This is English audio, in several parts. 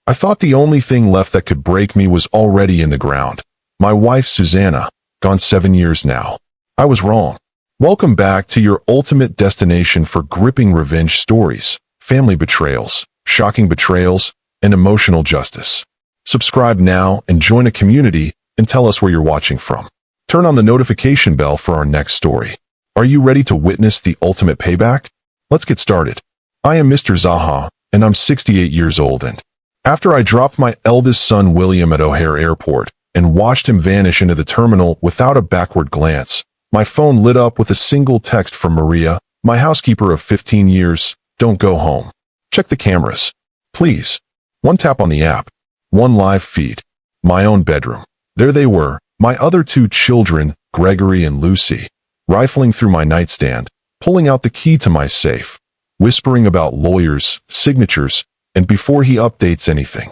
I thought the only thing left that could break me was already in the ground. My wife, Susanna, gone 7 years now. I was wrong. Welcome back to your ultimate destination for gripping revenge stories, family betrayals, shocking betrayals, and emotional justice. Subscribe now and join a community and tell us where you're watching from. Turn on the notification bell for our next story. Are you ready to witness the ultimate payback? Let's get started. I am Mr. Zaha, and I'm 68 years old, and after I dropped my eldest son William at O'Hare Airport and watched him vanish into the terminal without a backward glance, my phone lit up with a single text from Maria, my housekeeper of 15 years, "Don't go home. Check the cameras. Please." One tap on the app. One live feed. My own bedroom. There they were, my other two children, Gregory and Lucy, rifling through my nightstand, pulling out the key to my safe, whispering about lawyers, signatures, and before he updates anything.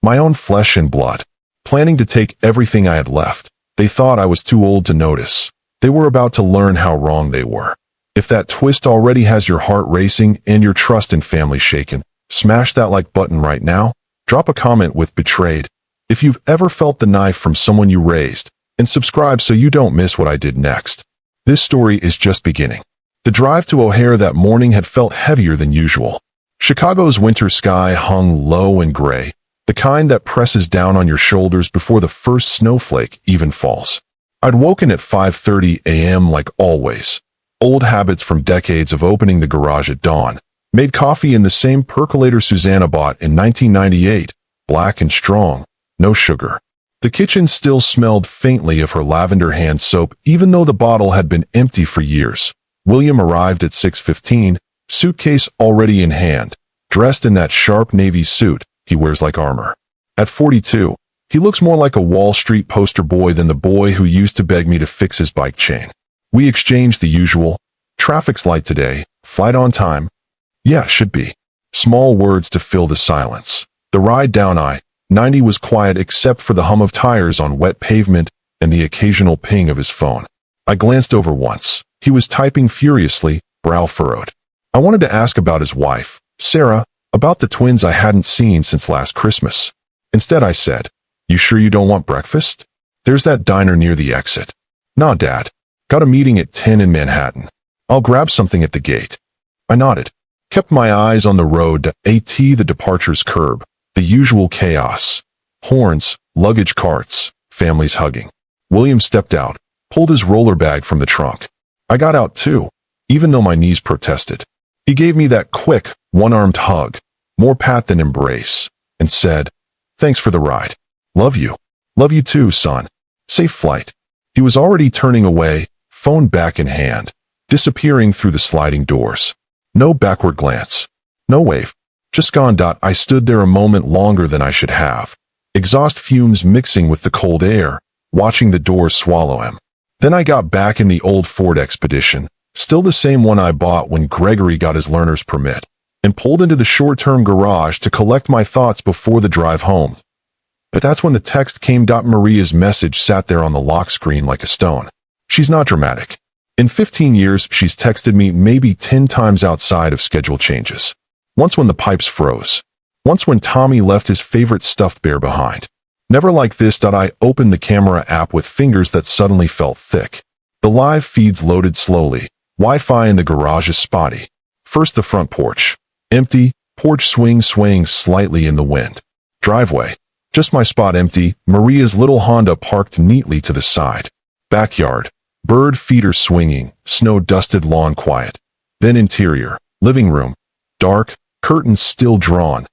My own flesh and blood, planning to take everything I had left. They thought I was too old to notice. They were about to learn how wrong they were. If that twist already has your heart racing and your trust in family shaken, smash that like button right now. Drop a comment with betrayed if you've ever felt the knife from someone you raised, and subscribe so you don't miss what I did next. This story is just beginning. The drive to O'Hare that morning had felt heavier than usual. Chicago's winter sky hung low and gray, the kind that presses down on your shoulders before the first snowflake even falls. I'd woken at 5:30 a.m. like always. Old habits from decades of opening the garage at dawn. Made coffee in the same percolator Susanna bought in 1998, black and strong, no sugar. The kitchen still smelled faintly of her lavender hand soap even though the bottle had been empty for years. William arrived at 6:15, suitcase already in hand, dressed in that sharp navy suit he wears like armor. At 42, he looks more like a Wall Street poster boy than the boy who used to beg me to fix his bike chain. We exchanged the usual, "Traffic's light today, flight on time." "Yeah, should be." Small words to fill the silence. The ride down I-90 was quiet except for the hum of tires on wet pavement and the occasional ping of his phone. I glanced over once. He was typing furiously, brow furrowed. I wanted to ask about his wife, Sarah, about the twins I hadn't seen since last Christmas. Instead I said, "You sure you don't want breakfast? There's that diner near the exit." "Nah, Dad. Got a meeting at 10 in Manhattan. I'll grab something at the gate." I nodded. Kept my eyes on the road, the departure's curb, the usual chaos. Horns, luggage carts, families hugging. William stepped out, pulled his roller bag from the trunk. I got out too, even though my knees protested. He gave me that quick, one-armed hug, more pat than embrace, and said, "Thanks for the ride. Love you. Love you too, son. Safe flight." He was already turning away, phone back in hand, disappearing through the sliding doors. No backward glance. No wave. Just gone. I stood there a moment longer than I should have. Exhaust fumes mixing with the cold air, watching the doors swallow him. Then I got back in the old Ford Expedition, still the same one I bought when Gregory got his learner's permit, and pulled into the short-term garage to collect my thoughts before the drive home. But that's when the text came. Maria's message sat there on the lock screen like a stone. She's not dramatic. In 15 years, she's texted me maybe 10 times outside of schedule changes. Once when the pipes froze. Once when Tommy left his favorite stuffed bear behind. Never like this. I opened the camera app with fingers that suddenly felt thick. The live feeds loaded slowly. Wi-Fi in the garage is spotty. First the front porch. Empty, porch swaying slightly in the wind. Driveway. Just my spot empty, Maria's little Honda parked neatly to the side. Backyard. Bird feeder swinging, snow-dusted lawn quiet. Then interior. Living room. Dark, curtains still drawn.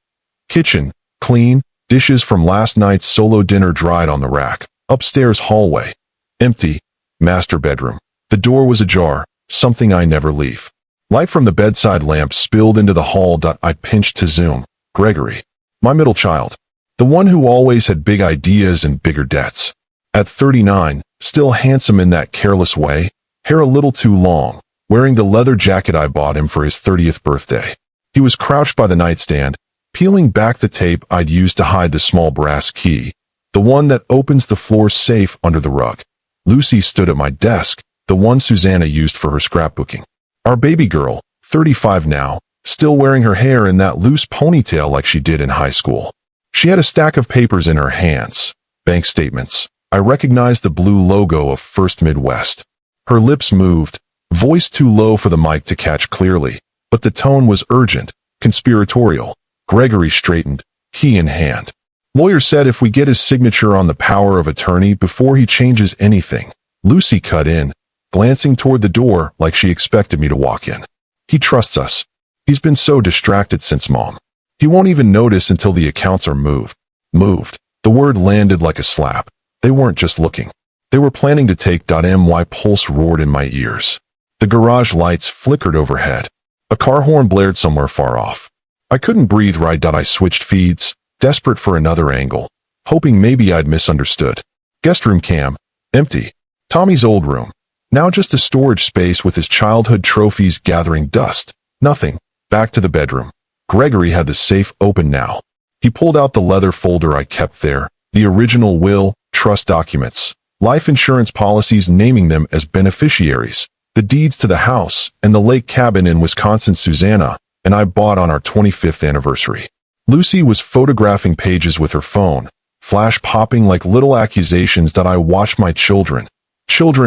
Kitchen. Clean, dishes from last night's solo dinner dried on the rack. Upstairs hallway. Empty. Master bedroom. The door was ajar, something I never leave. Light from the bedside lamp spilled into the hall. I pinched to zoom. Gregory. My middle child. The one who always had big ideas and bigger debts. At 39, still handsome in that careless way, hair a little too long, wearing the leather jacket I bought him for his 30th birthday. He was crouched by the nightstand, peeling back the tape I'd used to hide the small brass key, the one that opens the floor safe under the rug. Lucy stood at my desk, the one Susanna used for her scrapbooking. Our baby girl, 35 now, still wearing her hair in that loose ponytail like she did in high school. She had a stack of papers in her hands. Bank statements. I recognized the blue logo of First Midwest. Her lips moved, voice too low for the mic to catch clearly, but the tone was urgent, conspiratorial. Gregory straightened, key in hand. Lawyer said if we get his signature on the power of attorney before he changes anything. Lucy cut in, glancing toward the door like she expected me to walk in. He trusts us. He's been so distracted since Mom. He won't even notice until the accounts are moved. Moved. The word landed like a slap. They weren't just looking. They were planning to take. My pulse roared in my ears. The garage lights flickered overhead. A car horn blared somewhere far off. I couldn't breathe right. I switched feeds, desperate for another angle, hoping maybe I'd misunderstood. Guest room cam. Empty. Tommy's old room. Now just a storage space with his childhood trophies gathering dust. Nothing. Back to the bedroom. Gregory had the safe open now. He pulled out the leather folder I kept there, the original will, trust documents, life insurance policies naming them as beneficiaries, the deeds to the house, and the lake cabin in Wisconsin Susanna and I bought on our 25th anniversary. Lucy was photographing pages with her phone, flash popping like little accusations that I watched my children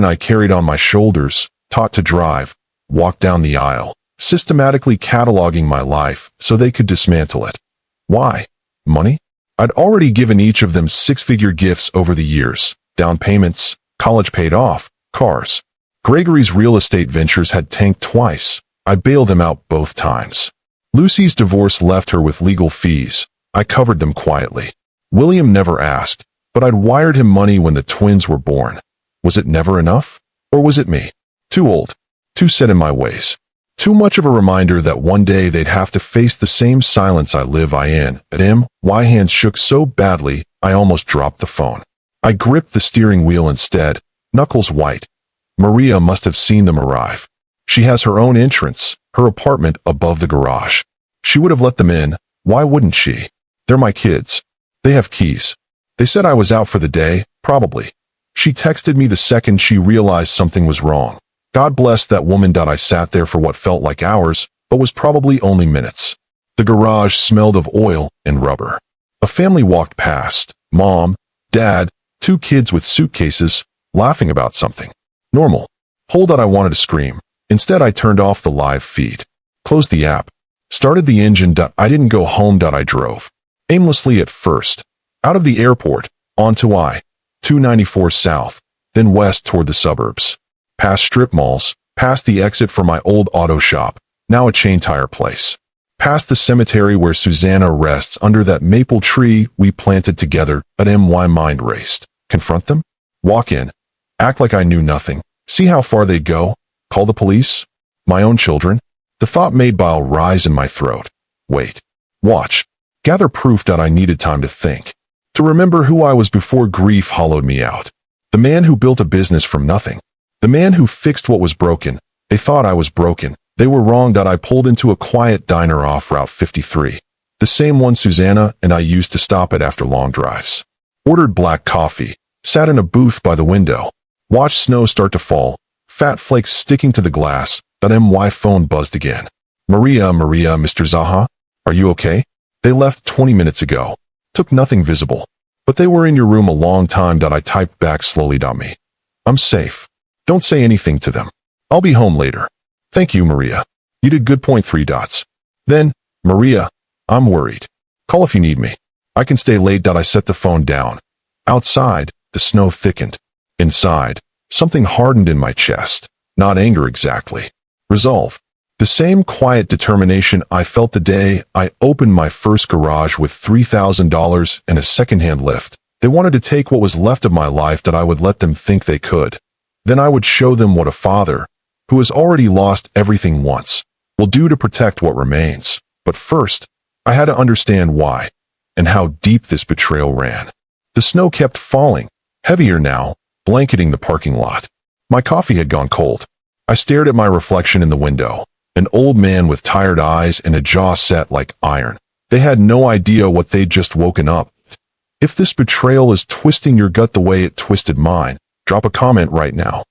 I carried on my shoulders, taught to drive, walk down the aisle, systematically cataloging my life so they could dismantle it. Why? Money? I'd already given each of them six-figure gifts over the years, down payments, college paid off, cars. Gregory's real estate ventures had tanked twice. I bailed him out both times. Lucy's divorce left her with legal fees. I covered them quietly. William never asked, but I'd wired him money when the twins were born. Was it never enough? Or was it me? Too old. Too set in my ways. Too much of a reminder that one day they'd have to face the same silence I live in. At him, my hands shook so badly, I almost dropped the phone. I gripped the steering wheel instead, knuckles white. Maria must have seen them arrive. She has her own entrance, her apartment above the garage. She would have let them in. Why wouldn't she? They're my kids. They have keys. They said I was out for the day, probably. She texted me the second she realized something was wrong. God bless that woman. I sat there for what felt like hours, but was probably only minutes. The garage smelled of oil and rubber. A family walked past. Mom, Dad, two kids with suitcases, laughing about something. Normal. Hold on, I wanted to scream. Instead, I turned off the live feed. Closed the app. Started the engine. I didn't go home. I drove. Aimlessly at first. Out of the airport, onto I-294 south, then west toward the suburbs. Past strip malls, past the exit for my old auto shop, now a chain tire place. Past the cemetery where Susanna rests under that maple tree we planted together. My mind raced. Confront them? Walk in. Act like I knew nothing. See how far they'd go? Call the police? My own children? The thought made bile rise in my throat. Wait. Watch. Gather proof. I needed time to think. To remember who I was before grief hollowed me out. The man who built a business from nothing. The man who fixed what was broken. They thought I was broken. They were wrong. I pulled into a quiet diner off Route 53. The same one Susanna and I used to stop at after long drives. Ordered black coffee. Sat in a booth by the window. Watched snow start to fall. Fat flakes sticking to the glass. My phone buzzed again. Maria, Mr. Zaha? Are you okay? They left 20 minutes ago. Took nothing visible. But they were in your room a long time. I typed back slowly. Me. I'm safe. Don't say anything to them. I'll be home later. Thank you, Maria. You did good. 3 dots. Then, Maria, I'm worried. Call if you need me. I can stay late. I set the phone down. Outside, the snow thickened. Inside, something hardened in my chest. Not anger exactly. Resolve. The same quiet determination I felt the day I opened my first garage with $3,000 and a secondhand lift. They wanted to take what was left of my life. I would let them think they could. Then I would show them what a father, who has already lost everything once, will do to protect what remains. But first, I had to understand why, and how deep this betrayal ran. The snow kept falling, heavier now, blanketing the parking lot. My coffee had gone cold. I stared at my reflection in the window, an old man with tired eyes and a jaw set like iron. They had no idea what they'd just woken up. If this betrayal is twisting your gut the way it twisted mine, drop a comment right now.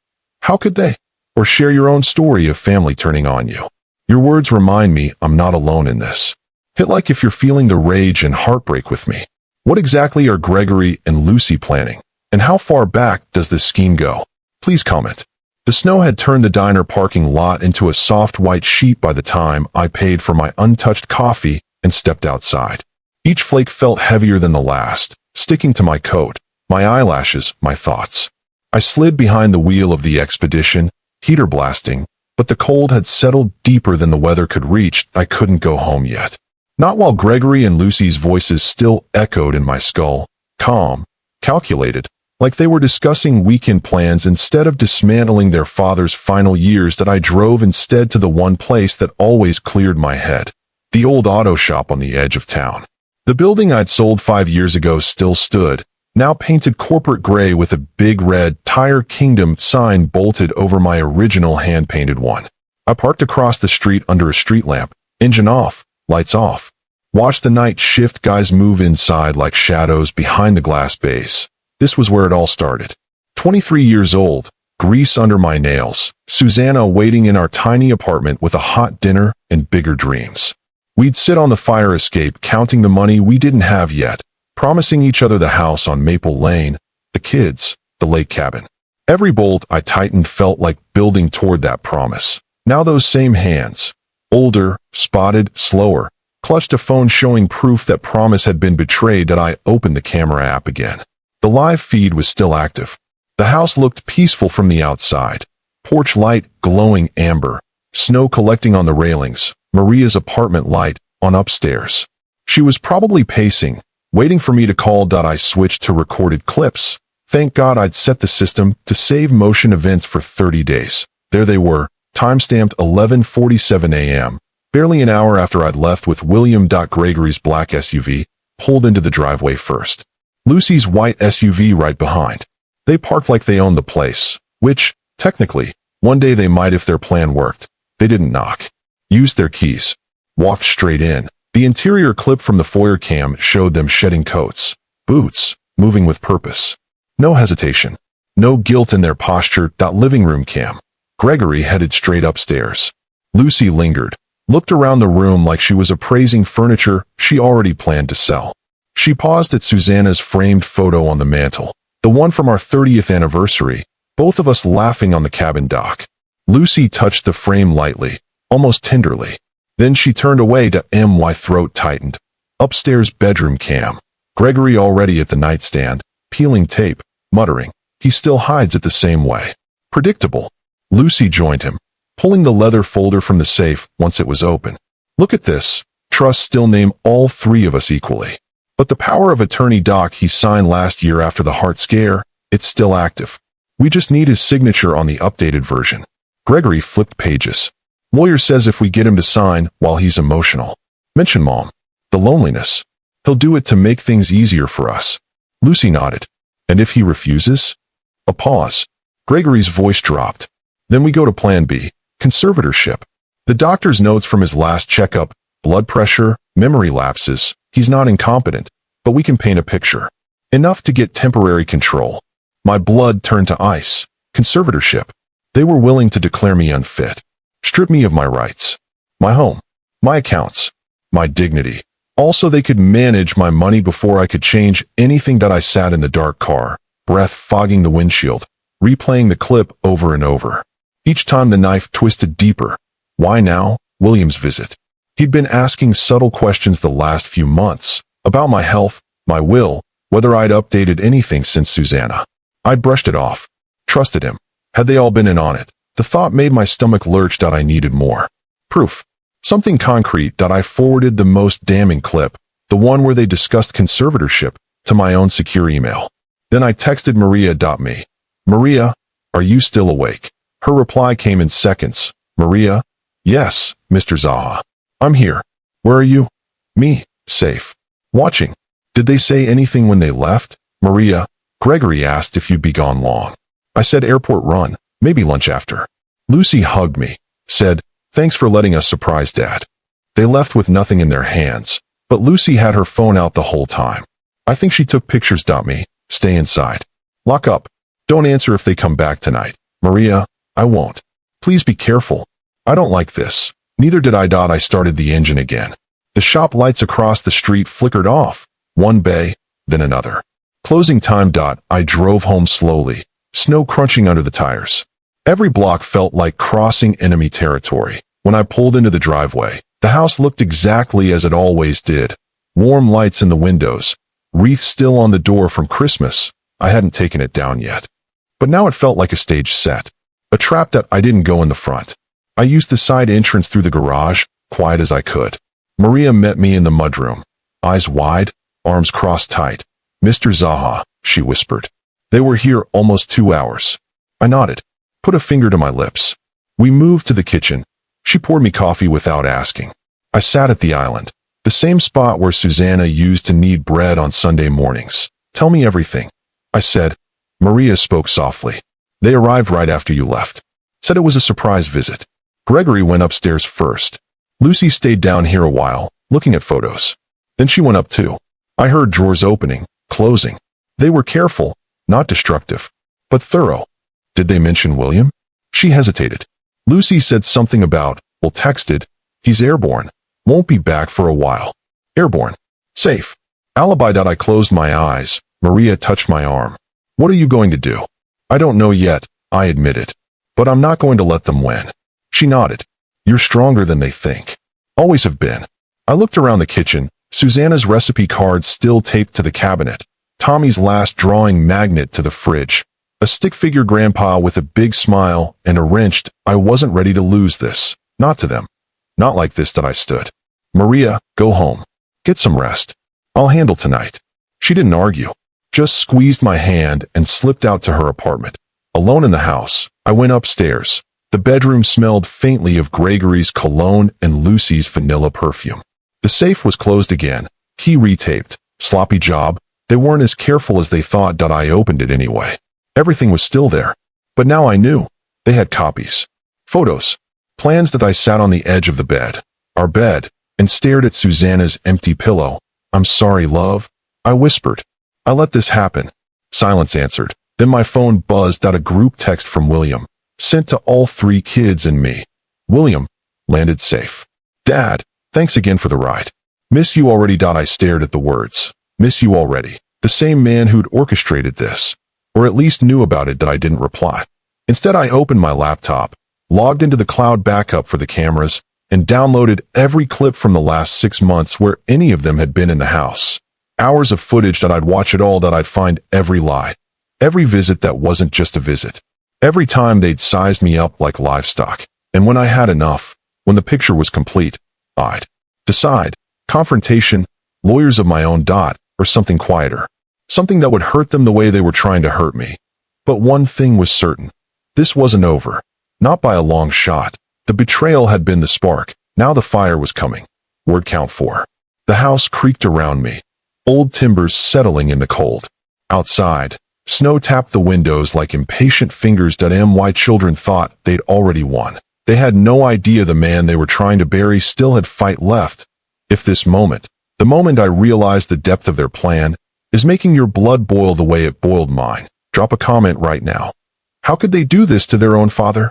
How could they? Or share your own story of family turning on you. Your words remind me I'm not alone in this. Hit like if you're feeling the rage and heartbreak with me. What exactly are Gregory and Lucy planning? And how far back does this scheme go? Please comment. The snow had turned the diner parking lot into a soft white sheet by the time I paid for my untouched coffee and stepped outside. Each flake felt heavier than the last, sticking to my coat, my eyelashes, my thoughts. I slid behind the wheel of the Expedition, heater blasting, but the cold had settled deeper than the weather could reach. I couldn't go home yet. Not while Gregory and Lucy's voices still echoed in my skull, calm, calculated, like they were discussing weekend plans instead of dismantling their father's final years. That I drove instead to the one place that always cleared my head, the old auto shop on the edge of town. The building I'd sold 5 years ago still stood, now painted corporate gray with a big red Tire Kingdom sign bolted over my original hand-painted one. I parked across the street under a street lamp, engine off, lights off. Watched the night shift guys move inside like shadows behind the glass base. This was where it all started. 23 years old, grease under my nails, Susanna waiting in our tiny apartment with a hot dinner and bigger dreams. We'd sit on the fire escape counting the money we didn't have yet, promising each other the house on Maple Lane, the kids, the lake cabin. Every bolt I tightened felt like building toward that promise. Now those same hands, older, spotted, slower, clutched a phone showing proof that promise had been betrayed. That I opened the camera app again. The live feed was still active. The house looked peaceful from the outside. Porch light glowing amber, snow collecting on the railings, Maria's apartment light on upstairs. She was probably pacing, waiting for me to call. I switched to recorded clips. Thank God I'd set the system to save motion events for 30 days. There they were, timestamped 11:47 a.m., barely an hour after I'd left with William. Gregory's black SUV pulled into the driveway first. Lucy's white SUV right behind. They parked like they owned the place, which, technically, one day they might if their plan worked. They didn't knock. Used their keys. Walked straight in. The interior clip from the foyer cam showed them shedding coats, boots, moving with purpose. No hesitation. No guilt in their posture. Living room cam. Gregory headed straight upstairs. Lucy lingered, looked around the room like she was appraising furniture she already planned to sell. She paused at Susanna's framed photo on the mantel, the one from our 30th anniversary, both of us laughing on the cabin dock. Lucy touched the frame lightly, almost tenderly. Then she turned away. My throat tightened. Upstairs bedroom cam. Gregory already at the nightstand, peeling tape, muttering. He still hides it the same way. Predictable. Lucy joined him, pulling the leather folder from the safe once it was open. Look at this. Trust still name all three of us equally. But the power of attorney doc he signed last year after the heart scare, it's still active. We just need his signature on the updated version. Gregory flipped pages. Lawyer says if we get him to sign while he's emotional. Mention Mom. The loneliness. He'll do it to make things easier for us. Lucy nodded. And if he refuses? A pause. Gregory's voice dropped. Then we go to plan B, conservatorship. The doctor's notes from his last checkup, blood pressure, memory lapses. He's not incompetent, but we can paint a picture. Enough to get temporary control. My blood turned to ice. Conservatorship. They were willing to declare me unfit. Strip me of my rights. My home. My accounts. My dignity. Also, they could manage my money before I could change anything. I sat in the dark car, breath fogging the windshield, replaying the clip over and over. Each time the knife twisted deeper. Why now? William's visit. He'd been asking subtle questions the last few months, about my health, my will, whether I'd updated anything since Susanna. I'd brushed it off. Trusted him. Had they all been in on it? The thought made my stomach lurch. I needed more. Proof. Something concrete. I forwarded the most damning clip, the one where they discussed conservatorship, to my own secure email. Then I texted Maria. Me. Maria, are you still awake? Her reply came in seconds. Maria? Yes, Mr. ZAHA. I'm here. Where are you? Me. Safe. Watching. Did they say anything when they left? Maria. Gregory asked if you'd be gone long. I said airport run, maybe lunch after. Lucy hugged me, said, thanks for letting us surprise Dad. They left with nothing in their hands, but Lucy had her phone out the whole time. I think she took pictures. Me. Stay inside. Lock up. Don't answer if they come back tonight. Maria, I won't. Please be careful. I don't like this. Neither did I. I started the engine again. The shop lights across the street flickered off. One bay, then another. Closing time. I drove home slowly, snow crunching under the tires. Every block felt like crossing enemy territory. When I pulled into the driveway, the house looked exactly as it always did. Warm lights in the windows, wreath still on the door from Christmas. I hadn't taken it down yet. But now it felt like a stage set. A trap that I didn't go in the front. I used the side entrance through the garage, quiet as I could. Maria met me in the mudroom. Eyes wide, arms crossed tight. "Mr. Zaha," she whispered. "They were here almost 2 hours." I nodded, put a finger to my lips. We moved to the kitchen. She poured me coffee without asking. I sat at the island, the same spot where Susanna used to knead bread on Sunday mornings. "Tell me everything," I said. Maria spoke softly. "They arrived right after you left. Said it was a surprise visit. Gregory went upstairs first. Lucy stayed down here a while, looking at photos. Then she went up too. I heard drawers opening, closing. They were careful, not destructive, but thorough." "Did they mention William?" She hesitated. "Lucy said something about, well, texted, he's airborne, won't be back for a while." "Airborne. Safe. Alibi." I closed my eyes. Maria touched my arm. "What are you going to do?" "I don't know yet," I admitted. "But I'm not going to let them win." She nodded. "You're stronger than they think. Always have been." I looked around the kitchen, Susanna's recipe cards still taped to the cabinet, Tommy's last drawing magnet to the fridge, a stick figure grandpa with a big smile, and a wrenched, "I wasn't ready to lose this. Not to them. Not like this." I stood. "Maria, go home. Get some rest. I'll handle tonight." She didn't argue, just squeezed my hand and slipped out to her apartment. Alone in the house, I went upstairs. The bedroom smelled faintly of Gregory's cologne and Lucy's vanilla perfume. The safe was closed again, key retaped. Sloppy job. They weren't as careful as they thought. I opened it anyway. Everything was still there. But now I knew. They had copies. Photos. Plans. I sat on the edge of the bed, our bed, and stared at Susanna's empty pillow. "I'm sorry, love," I whispered. "I let this happen." Silence answered. Then my phone buzzed out a group text from William, sent to all 3 kids and me. "William, landed safe. Dad, thanks again for the ride. Miss you already." I stared at the words. Miss you already. The same man who'd orchestrated this, or at least knew about it. I didn't reply. Instead, I opened my laptop, logged into the cloud backup for the cameras, and downloaded every clip from the last 6 months where any of them had been in the house. Hours of footage. I'd watch it all. I'd find every lie, every visit that wasn't just a visit, every time they'd sized me up like livestock. And when I had enough, when the picture was complete, I'd decide. Confrontation, lawyers of my own. Or something quieter. Something that would hurt them the way they were trying to hurt me. But one thing was certain. This wasn't over. Not by a long shot. The betrayal had been the spark. Now the fire was coming. Word count 4. The house creaked around me. Old timbers settling in the cold. Outside, snow tapped the windows like impatient fingers. My children thought they'd already won. They had no idea the man they were trying to bury still had fight left. If this moment, the moment I realized the depth of their plan, is making your blood boil the way it boiled mine, drop a comment right now. How could they do this to their own father?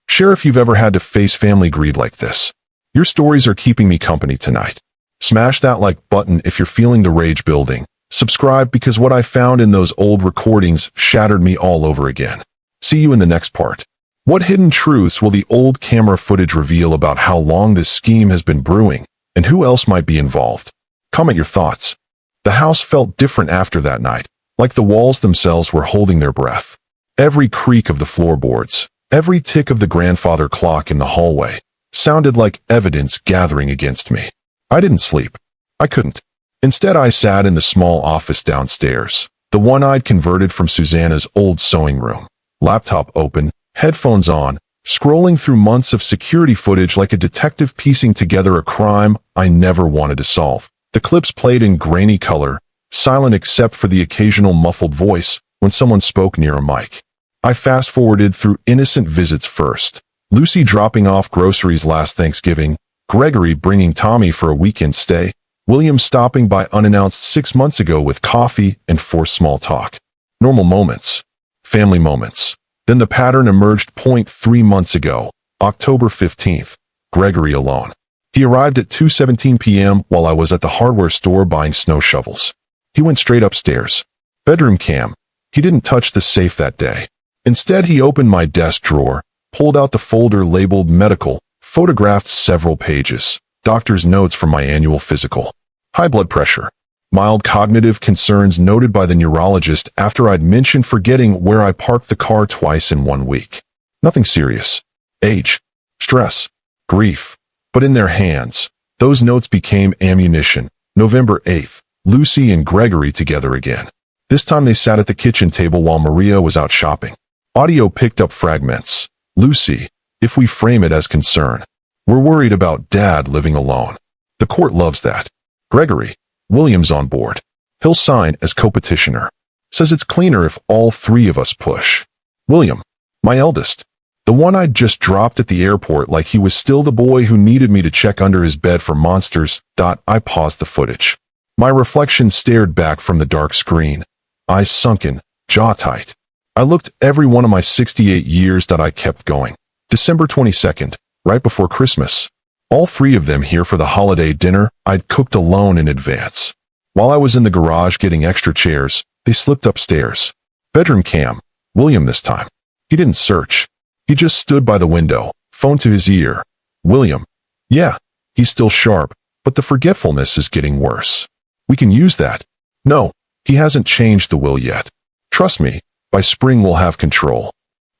Share if you've ever had to face family greed like this. Your stories are keeping me company tonight. Smash that like button if you're feeling the rage building. Subscribe because what I found in those old recordings shattered me all over again. See you in the next part. What hidden truths will the old camera footage reveal about how long this scheme has been brewing, and who else might be involved? Comment your thoughts. The house felt different after that night, like the walls themselves were holding their breath. Every creak of the floorboards, every tick of the grandfather clock in the hallway, sounded like evidence gathering against me. I didn't sleep. I couldn't. Instead, I sat in the small office downstairs, the one I'd converted from Susanna's old sewing room. Laptop open, headphones on, scrolling through months of security footage like a detective piecing together a crime I never wanted to solve. The clips played in grainy color, silent except for the occasional muffled voice when someone spoke near a mic. I fast-forwarded through innocent visits first. Lucy dropping off groceries last Thanksgiving, Gregory bringing Tommy for a weekend stay, William stopping by unannounced 6 months ago with coffee and forced small talk. Normal moments. Family moments. Then the pattern emerged. 3 months ago, October 15th, Gregory alone. He arrived at 2:17 p.m. while I was at the hardware store buying snow shovels. He went straight upstairs. Bedroom cam. He didn't touch the safe that day. Instead, he opened my desk drawer, pulled out the folder labeled medical, photographed several pages, doctor's notes from my annual physical. High blood pressure. Mild cognitive concerns noted by the neurologist after I'd mentioned forgetting where I parked the car twice in 1 week. Nothing serious. Age. Stress. Grief. But in their hands, those notes became ammunition. November 8th. Lucy and Gregory together again. This time they sat at the kitchen table while Maria was out shopping. Audio picked up fragments. Lucy, if we frame it as concern, we're worried about Dad living alone. The court loves that. Gregory, William's on board. He'll sign as co-petitioner. Says it's cleaner if all 3 of us push. William, my eldest, the one I'd just dropped at the airport like he was still the boy who needed me to check under his bed for monsters. I paused the footage. My reflection stared back from the dark screen. Eyes sunken, jaw tight. I looked every one of my 68 years that I kept going. December 22nd, right before Christmas. All 3 of them here for the holiday dinner I'd cooked alone in advance. While I was in the garage getting extra chairs, they slipped upstairs. Bedroom cam. William this time. He didn't search. He just stood by the window, phone to his ear. William. Yeah, he's still sharp, but the forgetfulness is getting worse. We can use that. No, he hasn't changed the will yet. Trust me, by spring we'll have control.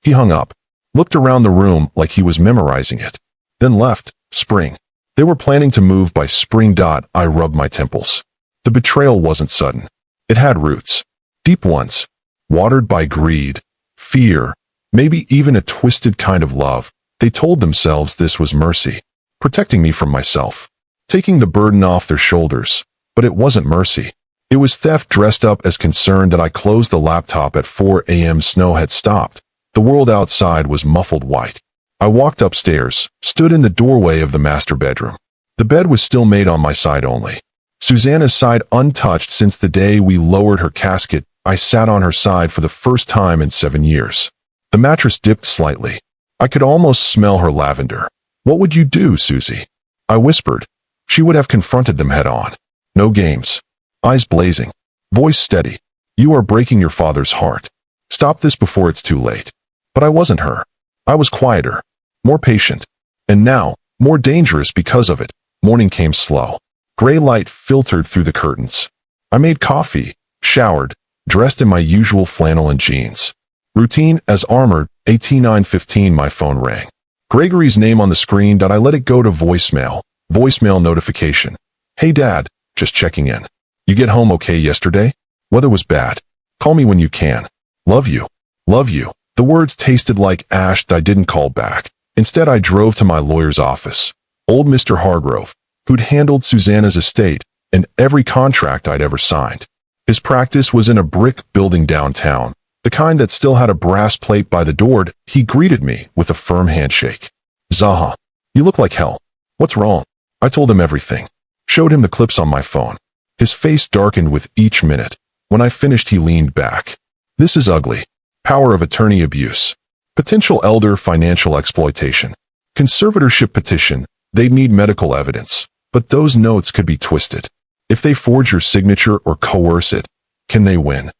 He hung up, looked around the room like he was memorizing it, then left. Spring. They were planning to move by spring. I rubbed my temples. The betrayal wasn't sudden. It had roots. Deep ones. Watered by greed, fear, maybe even a twisted kind of love. They told themselves this was mercy, protecting me from myself, taking the burden off their shoulders. But it wasn't mercy. It was theft dressed up as concern. I closed the laptop at 4 a.m. Snow had stopped. The world outside was muffled white. I walked upstairs, stood in the doorway of the master bedroom. The bed was still made on my side only. Susanna's side untouched since the day we lowered her casket. I sat on her side for the first time in 7 years. The mattress dipped slightly. I could almost smell her lavender. What would you do, Susie? I whispered. She would have confronted them head on. No games. Eyes blazing. Voice steady. You are breaking your father's heart. Stop this before it's too late. But I wasn't her. I was quieter, more patient, and now, more dangerous because of it. Morning came slow. Gray light filtered through the curtains. I made coffee, showered, dressed in my usual flannel and jeans. Routine as armored. 9:15 my phone rang. Gregory's name on the screen. I let it go to voicemail. Voicemail notification. Hey Dad, just checking in. You get home okay yesterday? Weather was bad. Call me when you can. Love you. Love you. The words tasted like ash. I didn't call back. Instead, I drove to my lawyer's office. Old Mr. Hargrove, who'd handled Susanna's estate and every contract I'd ever signed. His practice was in a brick building downtown, the kind that still had a brass plate by the door. He greeted me with a firm handshake. ZAHA, you look like hell. What's wrong? I told him everything. Showed him the clips on my phone. His face darkened with each minute. When I finished, he leaned back. This is ugly. Power of attorney abuse. Potential elder financial exploitation. Conservatorship petition. They'd need medical evidence. But those notes could be twisted. If they forge your signature or coerce it, can they win?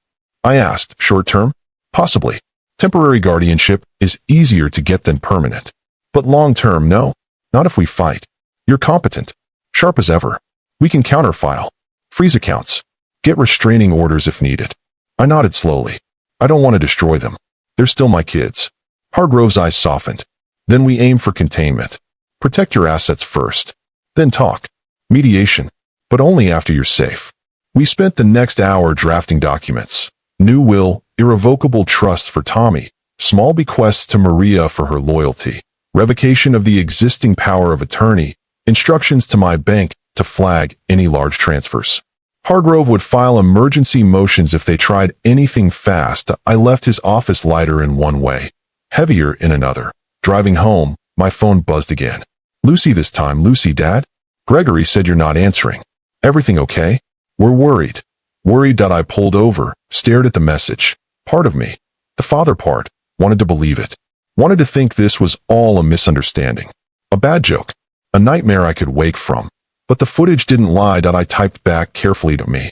I asked. Short term? Possibly. Temporary guardianship is easier to get than permanent. But long term, no. Not if we fight. You're competent. Sharp as ever. We can counterfile. Freeze accounts. Get restraining orders if needed. I nodded slowly. I don't want to destroy them. They're still my kids. Hargrove's eyes softened. Then we aim for containment. Protect your assets first. Then talk. Mediation. But only after you're safe. We spent the next hour drafting documents. New will, irrevocable trusts for Tommy, small bequests to Maria for her loyalty, revocation of the existing power of attorney, instructions to my bank to flag any large transfers. Hargrove would file emergency motions if they tried anything fast. I left his office lighter in one way, heavier in another. Driving home, my phone buzzed again. Lucy this time. Lucy, Dad? Gregory said you're not answering. Everything okay? We're worried. Worried. I pulled over, stared at the message. Part of me, the father part, wanted to believe it. Wanted to think this was all a misunderstanding. A bad joke. A nightmare I could wake from. But the footage didn't lie. I typed back carefully to me.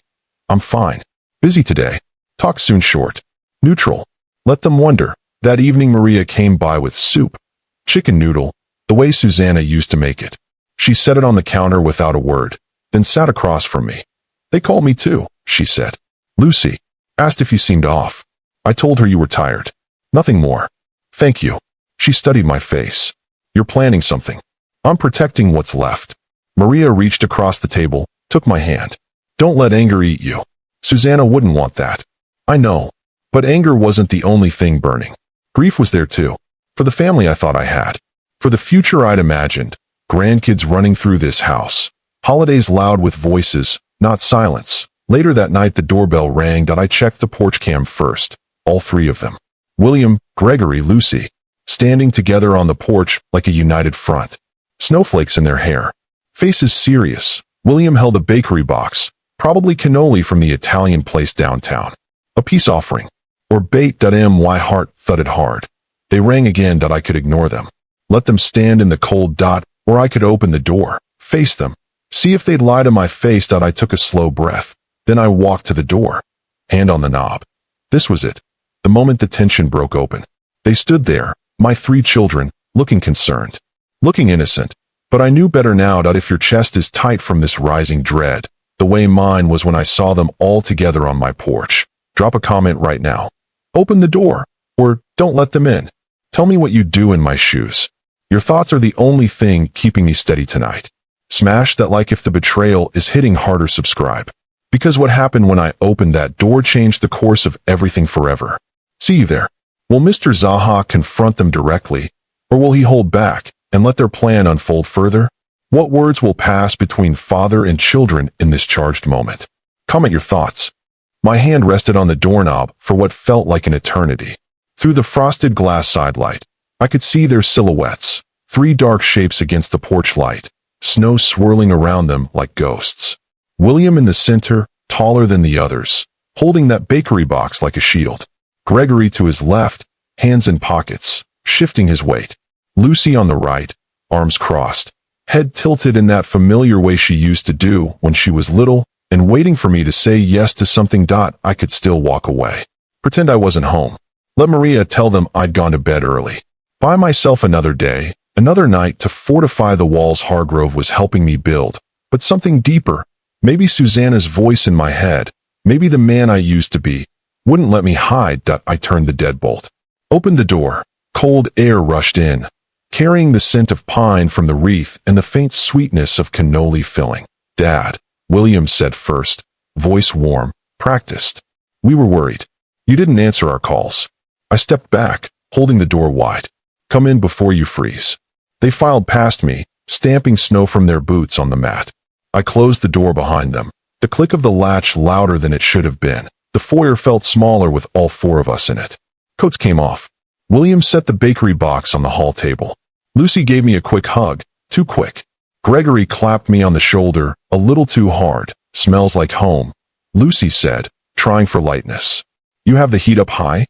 I'm fine. Busy today. Talk soon short. Neutral. Let them wonder. That evening Maria came by with soup. Chicken noodle, the way Susanna used to make it. She set it on the counter without a word, then sat across from me. They called me too, she said. Lucy. Asked if you seemed off. I told her you were tired. Nothing more. Thank you. She studied my face. You're planning something. I'm protecting what's left. Maria reached across the table, took my hand. Don't let anger eat you. Susanna wouldn't want that. I know. But anger wasn't the only thing burning. Grief was there too. For the family I thought I had. For the future I'd imagined. Grandkids running through this house. Holidays loud with voices, not silence. Later that night the doorbell rang and I checked the porch cam first. All three of them. William, Gregory, Lucy. Standing together on the porch like a united front. Snowflakes in their hair. Faces serious. William held a bakery box. Probably cannoli from the Italian place downtown. A peace offering. Or bait. My heart thudded hard. They rang again that I could ignore them. Let them stand in the cold dot, or I could open the door, face them, see if they'd lie to my face. That I took a slow breath. Then I walked to the door. Hand on the knob. This was it. The moment the tension broke open. They stood there, my three children, looking concerned. Looking innocent. But I knew better now that if your chest is tight from this rising dread, the way mine was when I saw them all together on my porch. Drop a comment right now. Open the door. Or don't let them in. Tell me what you'd do in my shoes. Your thoughts are the only thing keeping me steady tonight. Smash that like if the betrayal is hitting harder. Subscribe. Because what happened when I opened that door changed the course of everything forever. See you there. Will Mr. ZAHA confront them directly, or will he hold back and let their plan unfold further? What words will pass between father and children in this charged moment? Comment your thoughts. My hand rested on the doorknob for what felt like an eternity. Through the frosted glass sidelight, I could see their silhouettes, three dark shapes against the porch light, snow swirling around them like ghosts. William in the center, taller than the others, holding that bakery box like a shield. Gregory to his left, hands in pockets, shifting his weight. Lucy on the right, arms crossed, head tilted in that familiar way she used to do when she was little, and waiting for me to say yes to something. I could still walk away. Pretend I wasn't home. Let Maria tell them I'd gone to bed early. Buy myself another day, another night to fortify the walls Hargrove was helping me build, but something deeper. Maybe Susanna's voice in my head, maybe the man I used to be, wouldn't let me hide. I turned the deadbolt. Opened the door. Cold air rushed in, carrying the scent of pine from the wreath and the faint sweetness of cannoli filling. Dad, William said first, voice warm, practiced. We were worried. You didn't answer our calls. I stepped back, holding the door wide. Come in before you freeze. They filed past me, stamping snow from their boots on the mat. I closed the door behind them, the click of the latch louder than it should have been. The foyer felt smaller with all four of us in it. Coats came off. William set the bakery box on the hall table. Lucy gave me a quick hug, too quick. Gregory clapped me on the shoulder, a little too hard. Smells like home, Lucy said, trying for lightness. You have the heat up high?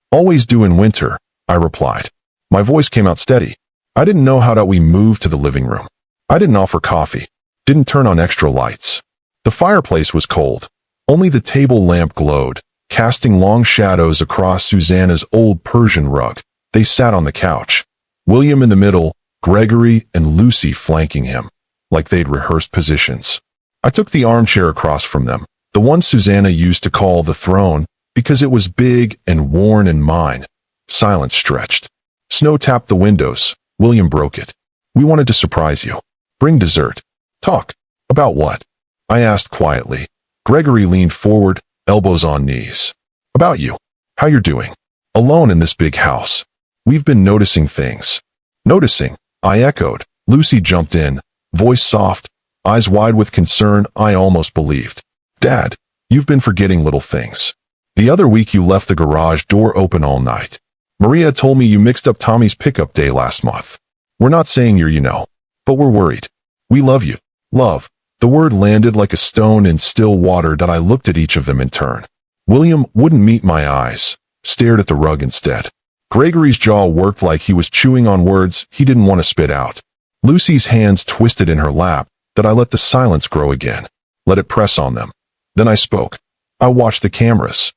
Always do in winter, I replied. My voice came out steady. I didn't know how we moved to the living room. I didn't offer coffee. Didn't turn on extra lights. The fireplace was cold. Only the table lamp glowed, casting long shadows across Susanna's old Persian rug. They sat on the couch. William in the middle, Gregory and Lucy flanking him, like they'd rehearsed positions. I took the armchair across from them, the one Susanna used to call the throne, because it was big and worn and mine. Silence stretched. Snow tapped the windows. William broke it. We wanted to surprise you. Bring dessert. Talk. About what? I asked quietly. Gregory leaned forward, elbows on knees. About you. How you're doing. Alone in this big house. We've been noticing things. Noticing, I echoed. Lucy jumped in, voice soft, eyes wide with concern. I almost believed. Dad, you've been forgetting little things. The other week you left the garage door open all night. Maria told me you mixed up Tommy's pickup day last month. We're not saying you're, but we're worried. We love you. Love. The word landed like a stone in still water. That I looked at each of them in turn. William wouldn't meet my eyes, stared at the rug instead. Gregory's jaw worked like he was chewing on words he didn't want to spit out. Lucy's hands twisted in her lap. That I let the silence grow again. Let it press on them. Then I spoke. I watched the cameras.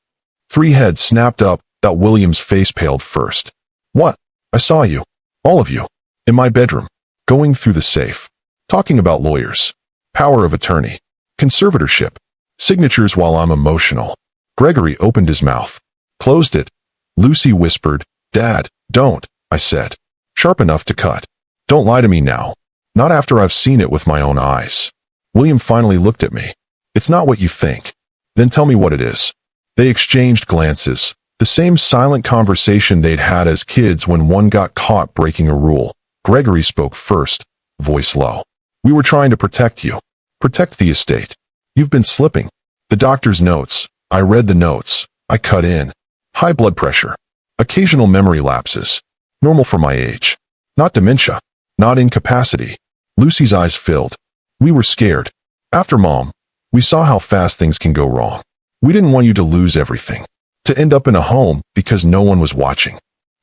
3 heads snapped up, that William's face paled first. What? I saw you. All of you. In my bedroom. Going through the safe. Talking about lawyers. Power of attorney. Conservatorship. Signatures while I'm emotional. Gregory opened his mouth. Closed it. Lucy whispered, Dad, don't, I said. Sharp enough to cut. Don't lie to me now. Not after I've seen it with my own eyes. William finally looked at me. It's not what you think. Then tell me what it is. They exchanged glances, the same silent conversation they'd had as kids when one got caught breaking a rule. Gregory spoke first, voice low. We were trying to protect you. Protect the estate. You've been slipping. The doctor's notes. I read the notes. I cut in. High blood pressure. Occasional memory lapses. Normal for my age. Not dementia. Not incapacity. Lucy's eyes filled. We were scared. After Mom, we saw how fast things can go wrong. We didn't want you to lose everything. To end up in a home because no one was watching.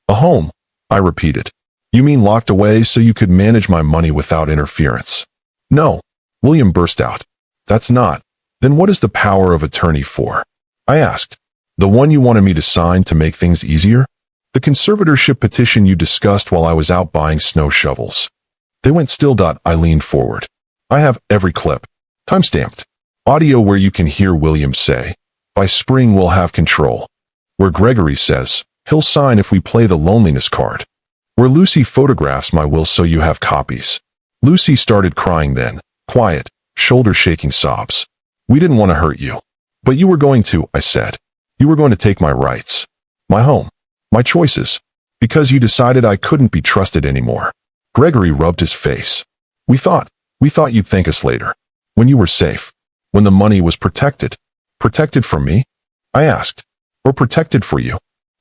A home, I repeated. You mean locked away so you could manage my money without interference? No. William burst out. That's not. Then what is the power of attorney for? I asked. The one you wanted me to sign to make things easier? The conservatorship petition you discussed while I was out buying snow shovels. They went still. I leaned forward. I have every clip. Timestamped. Audio where you can hear William say, by spring we'll have control. Where Gregory says, he'll sign if we play the loneliness card. Where Lucy photographs my will so you have copies. Lucy started crying then, quiet, shoulder-shaking sobs. We didn't want to hurt you. But you were going to, I said. You were going to take my rights. My home. My choices. Because you decided I couldn't be trusted anymore. Gregory rubbed his face. We thought you'd thank us later. When you were safe. When the money was protected. Protected from me? I asked. Or protected for you?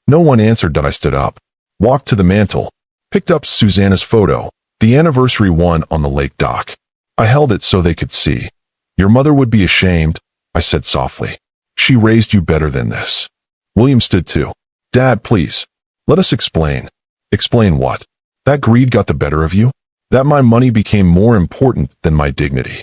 No one answered. I stood up. Walked to the mantel. Picked up Susanna's photo. The anniversary one on the lake dock. I held it so they could see. Your mother would be ashamed, I said softly. She raised you better than this. William stood too. Dad, please. Let us explain. Explain what? That greed got the better of you? That my money became more important than my dignity?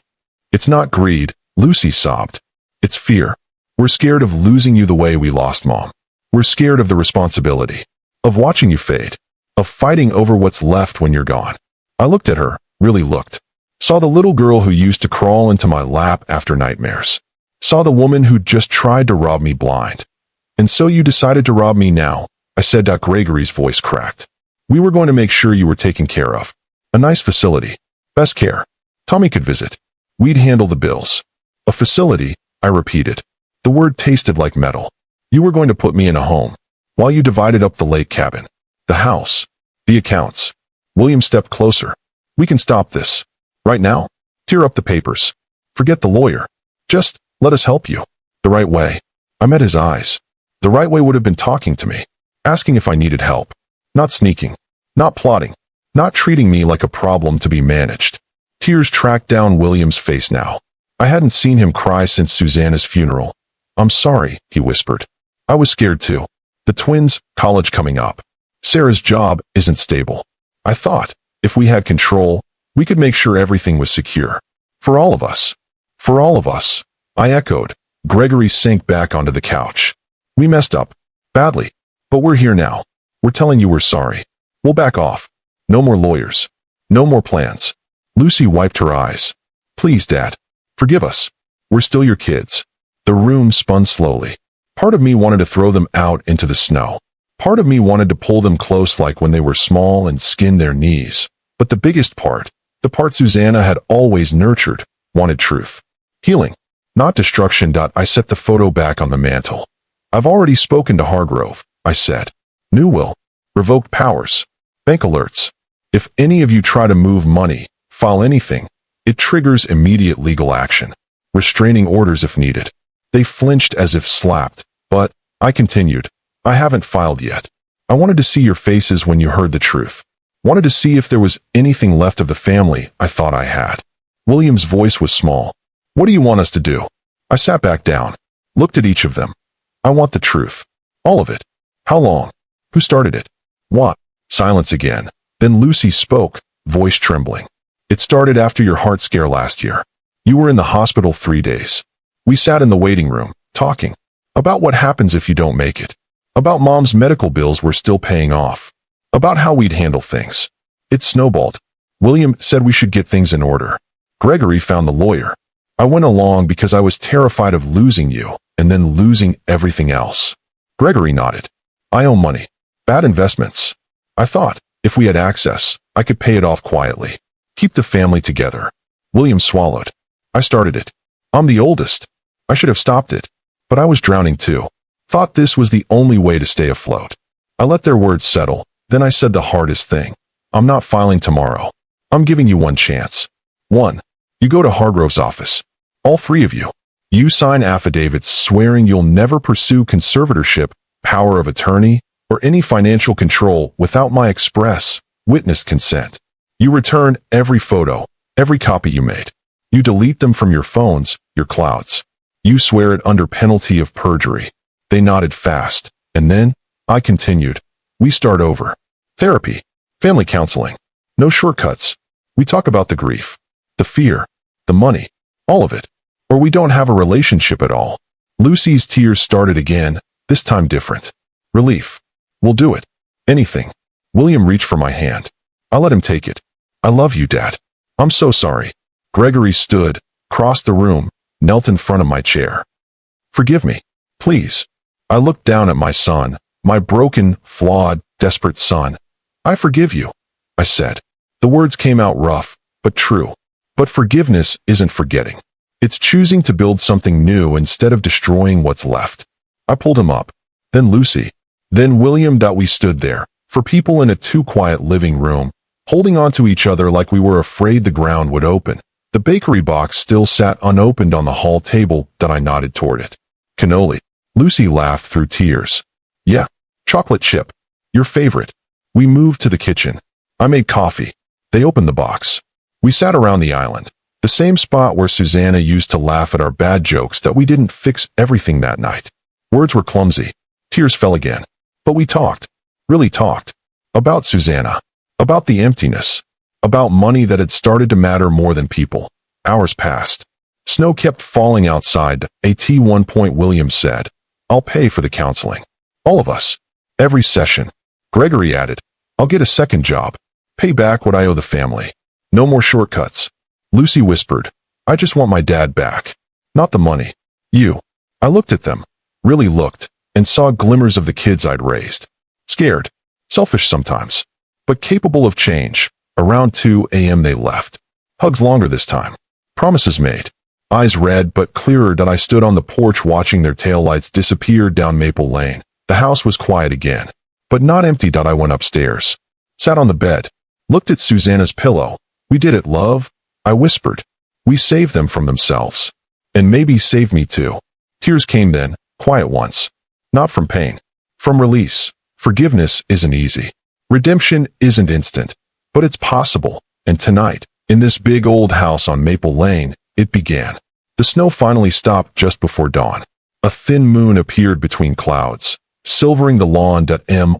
It's not greed, Lucy sobbed. It's fear. We're scared of losing you the way we lost Mom. We're scared of the responsibility. Of watching you fade. Of fighting over what's left when you're gone. I looked at her, really looked. Saw the little girl who used to crawl into my lap after nightmares. Saw the woman who just tried to rob me blind. And so you decided to rob me now, I said. Gregory's voice cracked. We were going to make sure you were taken care of. A nice facility. Best care. Tommy could visit. We'd handle the bills. A facility, I repeated. The word tasted like metal. You were going to put me in a home. While you divided up the lake cabin. The house. The accounts. William stepped closer. We can stop this. Right now? Tear up the papers. Forget the lawyer. Just, let us help you. The right way. I met his eyes. The right way would have been talking to me. Asking if I needed help. Not sneaking. Not plotting. Not treating me like a problem to be managed. Tears tracked down William's face now. I hadn't seen him cry since Susanna's funeral. I'm sorry, he whispered. I was scared too. The twins, college coming up. Sarah's job isn't stable. I thought, if we had control, we could make sure everything was secure. For all of us. For all of us. I echoed. Gregory sank back onto the couch. We messed up. Badly. But we're here now. We're telling you we're sorry. We'll back off. No more lawyers. No more plans. Lucy wiped her eyes. Please, Dad. Forgive us. We're still your kids. The room spun slowly. Part of me wanted to throw them out into the snow. Part of me wanted to pull them close like when they were small and skin their knees. But the biggest part, the part Susanna had always nurtured, wanted truth. Healing. Not destruction. I set the photo back on the mantel. I've already spoken to Hargrove, I said. New will. Revoked powers. Bank alerts. If any of you try to move money, file anything, it triggers immediate legal action. Restraining orders if needed. They flinched as if slapped, but, I continued, I haven't filed yet. I wanted to see your faces when you heard the truth. Wanted to see if there was anything left of the family I thought I had. William's voice was small. What do you want us to do? I sat back down. Looked at each of them. I want the truth. All of it. How long? Who started it? What? Silence again. Then Lucy spoke, voice trembling. It started after your heart scare last year. You were in the hospital 3 days. We sat in the waiting room, talking. About what happens if you don't make it. About Mom's medical bills were still paying off. About how we'd handle things. It snowballed. William said we should get things in order. Gregory found the lawyer. I went along because I was terrified of losing you, and then losing everything else. Gregory nodded. I owe money. Bad investments. I thought, if we had access, I could pay it off quietly. Keep the family together. William swallowed. I started it. I'm the oldest. I should have stopped it. But I was drowning too. Thought this was the only way to stay afloat. I let their words settle. Then I said the hardest thing. I'm not filing tomorrow. I'm giving you one chance. 1. You go to Hargrove's office. All 3 of you. You sign affidavits swearing you'll never pursue conservatorship, power of attorney, or any financial control without my express, witnessed consent. You return every photo, every copy you made. You delete them from your phones, your clouds. You swear it under penalty of perjury. They nodded fast, and then, I continued. We start over. Therapy. Family counseling. No shortcuts. We talk about the grief, the fear, the money, all of it. Or we don't have a relationship at all. Lucy's tears started again, this time different. Relief. We'll do it. Anything. William reached for my hand. I let him take it. I love you, Dad. I'm so sorry. Gregory stood, crossed the room, knelt in front of my chair. Forgive me, please. I looked down at my son, my broken, flawed, desperate son. I forgive you, I said. The words came out rough, but true. But forgiveness isn't forgetting. It's choosing to build something new instead of destroying what's left. I pulled him up. Then Lucy. Then William. We stood there, for people in a too-quiet living room, holding on to each other like we were afraid the ground would open. The bakery box still sat unopened on the hall table. I nodded toward it. Cannoli. Lucy laughed through tears. Yeah, chocolate chip. Your favorite. We moved to the kitchen. I made coffee. They opened the box. We sat around the island, the same spot where Susanna used to laugh at our bad jokes that we didn't fix everything that night. Words were clumsy. Tears fell again. But we talked. Really talked. About Susanna. About the emptiness. About money that had started to matter more than people. Hours passed. Snow kept falling outside. At one point William said, I'll pay for the counseling. All of us. Every session. Gregory added, I'll get a second job. Pay back what I owe the family. No more shortcuts. Lucy whispered, I just want my dad back. Not the money. You. I looked at them. Really looked. And saw glimmers of the kids I'd raised. Scared. Selfish sometimes. But capable of change. Around 2 a.m. they left. Hugs longer this time. Promises made. Eyes red but clearer. I stood on the porch watching their taillights disappear down Maple Lane. The house was quiet again. But not empty. I went upstairs. Sat on the bed. Looked at Susanna's pillow. We did it, love. I whispered. We saved them from themselves. And maybe saved me too. Tears came then, quiet once. Not from pain. From release. Forgiveness isn't easy. Redemption isn't instant. But it's possible. And tonight, in this big old house on Maple Lane, it began. The snow finally stopped just before dawn. A thin moon appeared between clouds, silvering the lawn.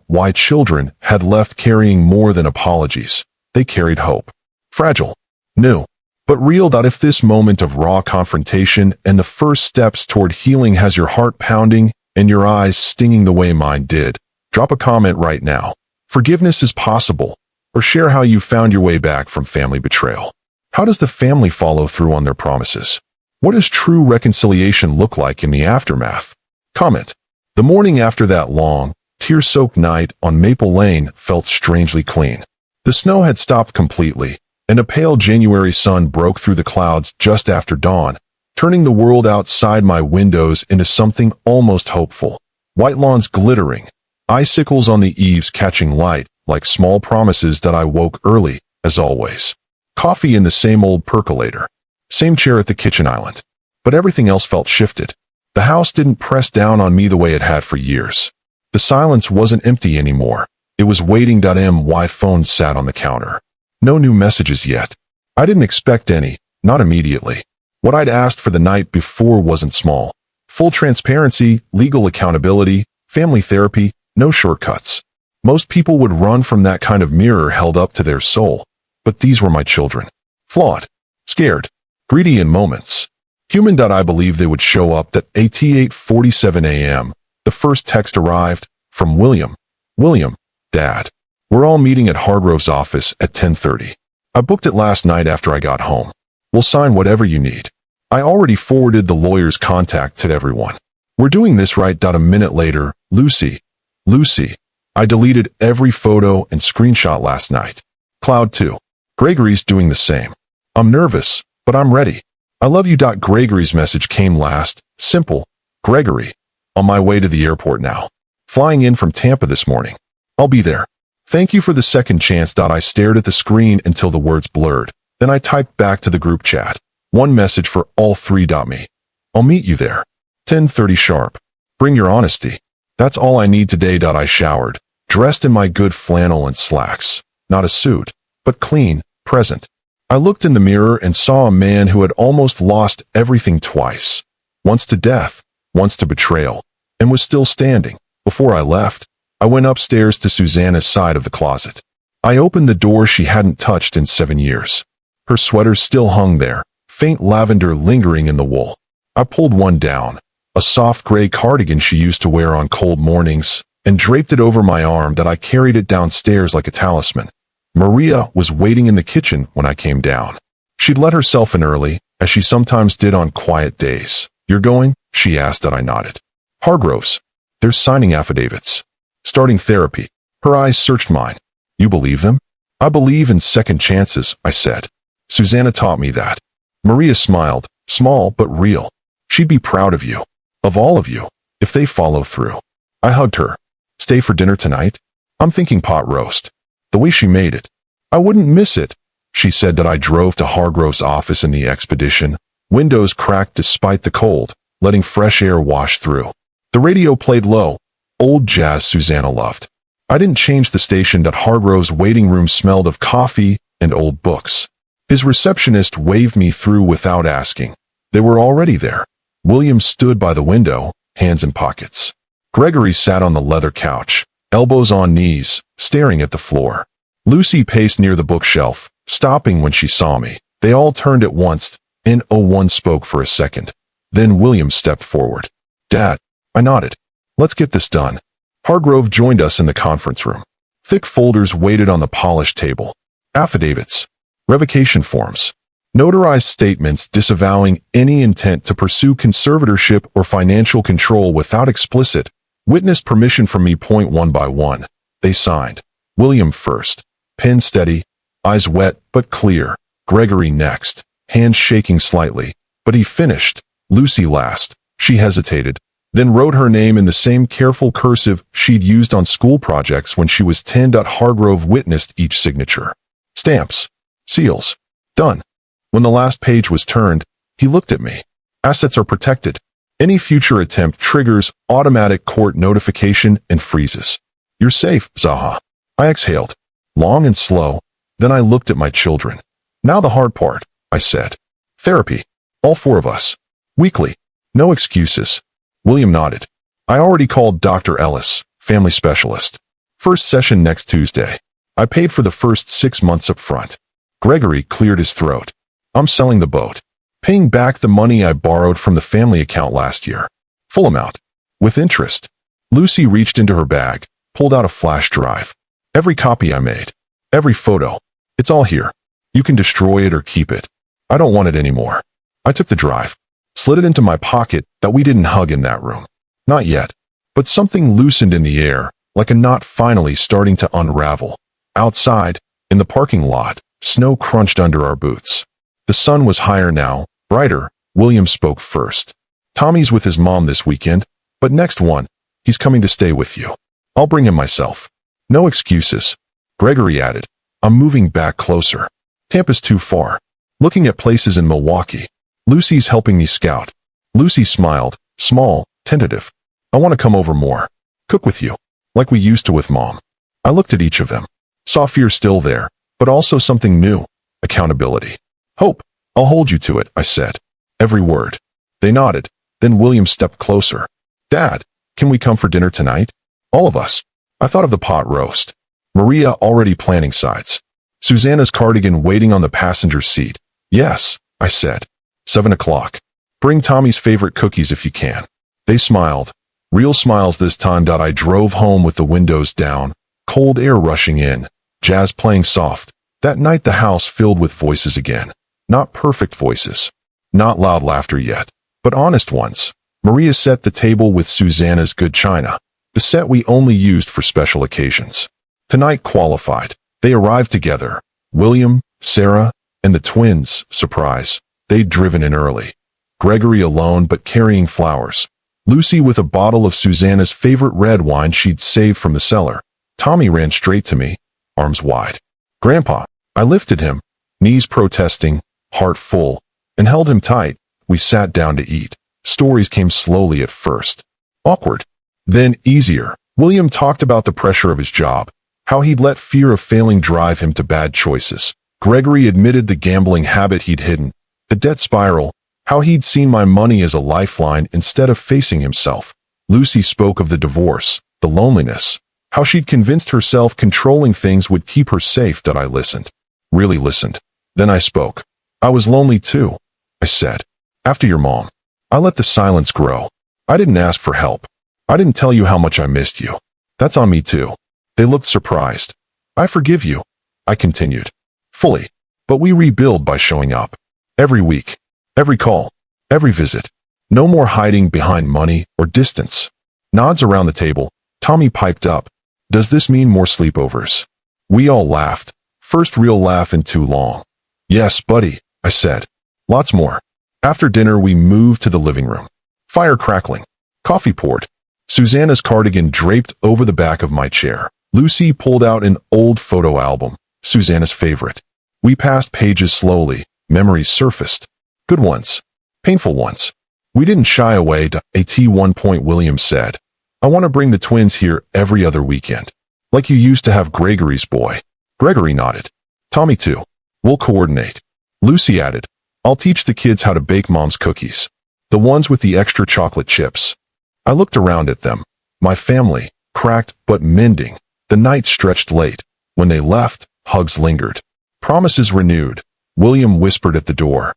My children had left carrying more than apologies. They carried hope. Fragile. New. But real. If this moment of raw confrontation and the first steps toward healing has your heart pounding and your eyes stinging the way mine did, drop a comment right now. Forgiveness is possible. Or share how you found your way back from family betrayal. How does the family follow through on their promises? What does true reconciliation look like in the aftermath? Comment. The morning after that long, tear-soaked night on Maple Lane felt strangely clean. The snow had stopped completely, and a pale January sun broke through the clouds just after dawn, turning the world outside my windows into something almost hopeful. White lawns glittering, icicles on the eaves catching light, like small promises that I woke early, as always. Coffee in the same old percolator. Same chair at the kitchen island. But everything else felt shifted. The house didn't press down on me the way it had for years. The silence wasn't empty anymore. It was waiting. My phone sat on the counter. No new messages yet. I didn't expect any, not immediately. What I'd asked for the night before wasn't small. Full transparency, legal accountability, family therapy, no shortcuts. Most people would run from that kind of mirror held up to their soul. But these were my children. Flawed. Scared. Greedy in moments. Human. I believe they would show up at 8:47 a.m. The first text arrived from William. William, Dad. We're all meeting at Hargrove's office at 10:30. I booked it last night after I got home. We'll sign whatever you need. I already forwarded the lawyer's contact to everyone. We're doing this right. A minute later, Lucy. Lucy. I deleted every photo and screenshot last night. Cloud 2. Gregory's doing the same. I'm nervous, but I'm ready. I love you. Gregory's message came last. Simple. Gregory. On my way to the airport now. Flying in from Tampa this morning. I'll be there. Thank you for the second chance. I stared at the screen until the words blurred. Then I typed back to the group chat. One message for all three. Me. I'll meet you there. 10:30 sharp. Bring your honesty. That's all I need today. I showered, dressed in my good flannel and slacks. Not a suit, but clean, present. I looked in the mirror and saw a man who had almost lost everything twice. Once to death, once to betrayal, and was still standing. Before I left, I went upstairs to Susanna's side of the closet. I opened the door she hadn't touched in 7 years. Her sweater still hung there, faint lavender lingering in the wool. I pulled one down, a soft gray cardigan she used to wear on cold mornings, and draped it over my arm. I carried it downstairs like a talisman. Maria was waiting in the kitchen when I came down. She'd let herself in early, as she sometimes did on quiet days. You're going? She asked. I nodded. Hargrove's. They're signing affidavits. Starting therapy. Her eyes searched mine. You believe them? I believe in second chances, I said. Susanna taught me that. Maria smiled, small but real. She'd be proud of you. Of all of you, if they follow through. I hugged her. Stay for dinner tonight? I'm thinking pot roast. The way she made it. I wouldn't miss it. She said. I drove to Hargrove's office in the Expedition. Windows cracked despite the cold, letting fresh air wash through. The radio played low. Old jazz Susanna loved. I didn't change the station. Hargrove's waiting room smelled of coffee and old books. His receptionist waved me through without asking. They were already there. William stood by the window, hands in pockets. Gregory sat on the leather couch, elbows on knees, staring at the floor. Lucy paced near the bookshelf, stopping when she saw me. They all turned at once, and one spoke for a second. Then William stepped forward. Dad. I nodded. Let's get this done. Hargrove joined us in the conference room. Thick folders waited on the polished table. Affidavits. Revocation forms. Notarized statements disavowing any intent to pursue conservatorship or financial control without explicit, witness permission from me. One by one. They signed. William first. Pen steady, eyes wet but clear. Gregory next, hands shaking slightly, but he finished. Lucy last. She hesitated, then wrote her name in the same careful cursive she'd used on school projects when she was 10. Hargrove witnessed each signature. Stamps. Seals. Done. When the last page was turned, he looked at me. Assets are protected. Any future attempt triggers automatic court notification and freezes. You're safe, ZAHA. I exhaled, long and slow, then I looked at my children. Now the hard part, I said. Therapy. All four of us. Weekly. No excuses. William nodded. I already called Dr. Ellis, family specialist. First session next Tuesday. I paid for the first 6 months up front. Gregory cleared his throat. I'm selling the boat. Paying back the money I borrowed from the family account last year. Full amount. With interest. Lucy reached into her bag, pulled out a flash drive. Every copy I made. Every photo. It's all here. You can destroy it or keep it. I don't want it anymore. I took the drive. Slid it into my pocket. That we didn't hug in that room. Not yet. But something loosened in the air, like a knot finally starting to unravel. Outside, in the parking lot, snow crunched under our boots. The sun was higher now, brighter. William spoke first. Tommy's with his mom this weekend, but next one, he's coming to stay with you. I'll bring him myself. No excuses. Gregory added. I'm moving back closer. Tampa's too far. Looking at places in Milwaukee. Lucy's helping me scout. Lucy smiled, small, tentative. I want to come over more. Cook with you. Like we used to with Mom. I looked at each of them. Saw fear still there, but also something new. Accountability. Hope. I'll hold you to it, I said. Every word. They nodded. Then William stepped closer. Dad, can we come for dinner tonight? All of us. I thought of the pot roast. Maria already planning sides. Susanna's cardigan waiting on the passenger seat. Yes, I said. 7 o'clock. Bring Tommy's favorite cookies if you can. They smiled. Real smiles this time. I drove home with the windows down, cold air rushing in, jazz playing soft. That night the house filled with voices again. Not perfect voices. Not loud laughter yet, but honest ones. Maria set the table with Susanna's good china, the set we only used for special occasions. Tonight qualified. They arrived together. William, Sarah, and the twins, surprise. They'd driven in early. Gregory alone but carrying flowers. Lucy with a bottle of Susanna's favorite red wine she'd saved from the cellar. Tommy ran straight to me, arms wide. Grandpa. I lifted him, knees protesting, heart full, and held him tight. We sat down to eat. Stories came slowly at first. Awkward. Then easier. William talked about the pressure of his job, how he'd let fear of failing drive him to bad choices. Gregory admitted the gambling habit he'd hidden, the debt spiral, how he'd seen my money as a lifeline instead of facing himself. Lucy spoke of the divorce, the loneliness, how she'd convinced herself controlling things would keep her safe. I listened. Really listened. Then I spoke. I was lonely too, I said. After your mom. I let the silence grow. I didn't ask for help. I didn't tell you how much I missed you. That's on me too. They looked surprised. I forgive you, I continued. Fully. But we rebuild by showing up. Every week. Every call. Every visit. No more hiding behind money or distance. Nods around the table. Tommy piped up. Does this mean more sleepovers? We all laughed. First real laugh in too long. Yes, buddy, I said. Lots more. After dinner we moved to the living room. Fire crackling. Coffee poured. Susanna's cardigan draped over the back of my chair. Lucy pulled out an old photo album, Susanna's favorite. We passed pages slowly. Memories surfaced. Good ones. Painful ones. We didn't shy away. At one point William said, I want to bring the twins here every other weekend. Like you used to have Gregory's boy. Gregory nodded. Tommy too. We'll coordinate. Lucy added, I'll teach the kids how to bake mom's cookies. The ones with the extra chocolate chips. I looked around at them. My family, cracked but mending. The night stretched late. When they left, hugs lingered. Promises renewed. William whispered at the door.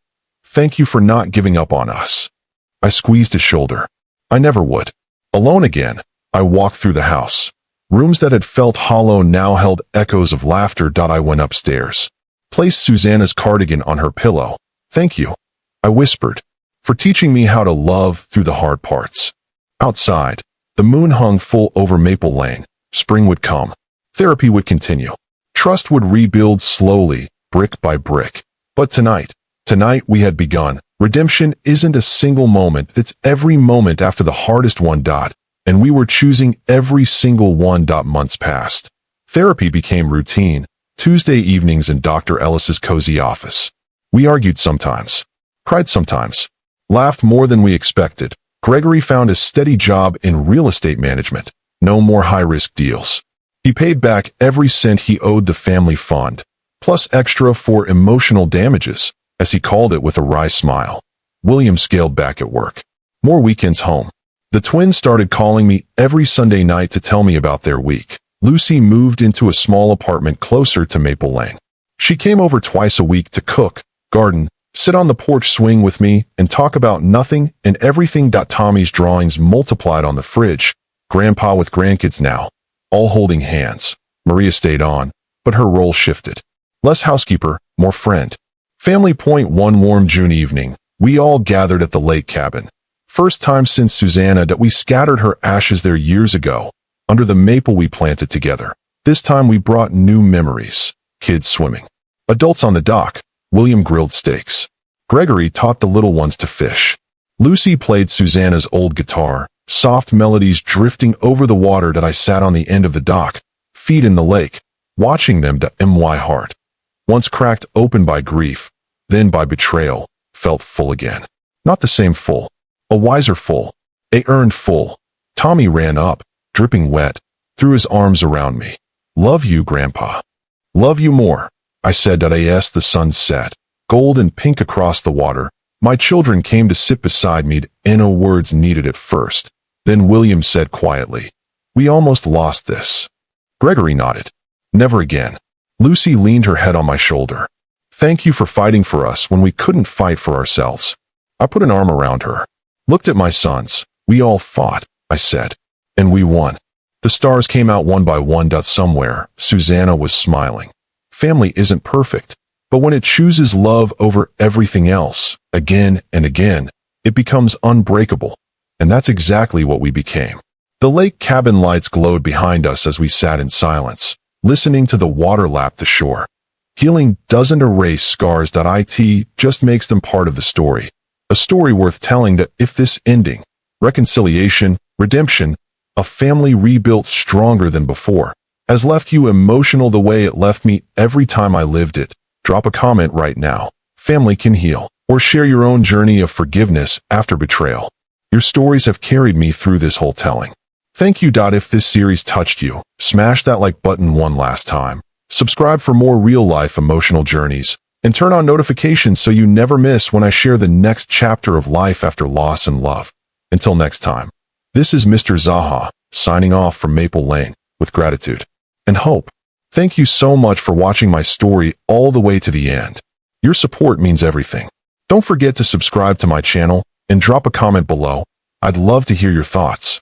Thank you for not giving up on us. I squeezed his shoulder. I never would. Alone again, I walked through the house. Rooms that had felt hollow now held echoes of laughter. I went upstairs. Placed Susanna's cardigan on her pillow. Thank you, I whispered, for teaching me how to love through the hard parts. Outside, the moon hung full over Maple Lane. Spring would come. Therapy would continue. Trust would rebuild slowly, brick by brick. But tonight we had begun. Redemption isn't a single moment, it's every moment after the hardest one. And we were choosing every single one. Months passed. Therapy became routine. Tuesday evenings in Dr. Ellis's cozy office. We argued sometimes. Cried sometimes. Laughed more than we expected. Gregory found a steady job in real estate management. No more high-risk deals. He paid back every cent he owed the family fund, plus extra for emotional damages, as he called it with a wry smile. William scaled back at work. More weekends home. The twins started calling me every Sunday night to tell me about their week. Lucy moved into a small apartment closer to Maple Lane. She came over twice a week to cook, garden, sit on the porch swing with me, and talk about nothing and everything. Tommy's drawings multiplied on the fridge. Grandpa with grandkids now, all holding hands. Maria stayed on, but her role shifted. Less housekeeper, more friend. Family point. One warm June evening, we all gathered at the lake cabin. First time since Susanna that we scattered her ashes there years ago, under the maple we planted together. This time we brought new memories. Kids swimming. Adults on the dock. William grilled steaks. Gregory taught the little ones to fish. Lucy played Susanna's old guitar, soft melodies drifting over the water. I sat on the end of the dock, feet in the lake, watching them. My heart, once cracked open by grief, then by betrayal, felt full again. Not the same full. A wiser full. A earned full. Tommy ran up, dripping wet, threw his arms around me. Love you, Grandpa. Love you more, I said. As the sun set, gold and pink across the water, my children came to sit beside me. No words needed at first. Then William said quietly, we almost lost this. Gregory nodded. Never again. Lucy leaned her head on my shoulder. Thank you for fighting for us when we couldn't fight for ourselves. I put an arm around her. Looked at my sons. We all fought, I said. And we won. The stars came out one by one. Somewhere, Susanna was smiling. Family isn't perfect, but when it chooses love over everything else, again and again, it becomes unbreakable. And that's exactly what we became. The lake cabin lights glowed behind us as we sat in silence, listening to the water lap the shore. Healing doesn't erase scars. It just makes them part of the story. A story worth telling. That if this ending, reconciliation, redemption, a family rebuilt stronger than before, has left you emotional the way it left me every time I lived it, drop a comment right now. Family can heal. Or share your own journey of forgiveness after betrayal. Your stories have carried me through this whole telling. Thank you. If this series touched you, smash that like button one last time. Subscribe for more real-life emotional journeys, and turn on notifications so you never miss when I share the next chapter of life after loss and love. Until next time, this is Mr. ZAHA, signing off from Maple Lane, with gratitude and hope. Thank you so much for watching my story all the way to the end. Your support means everything. Don't forget to subscribe to my channel and drop a comment below. I'd love to hear your thoughts.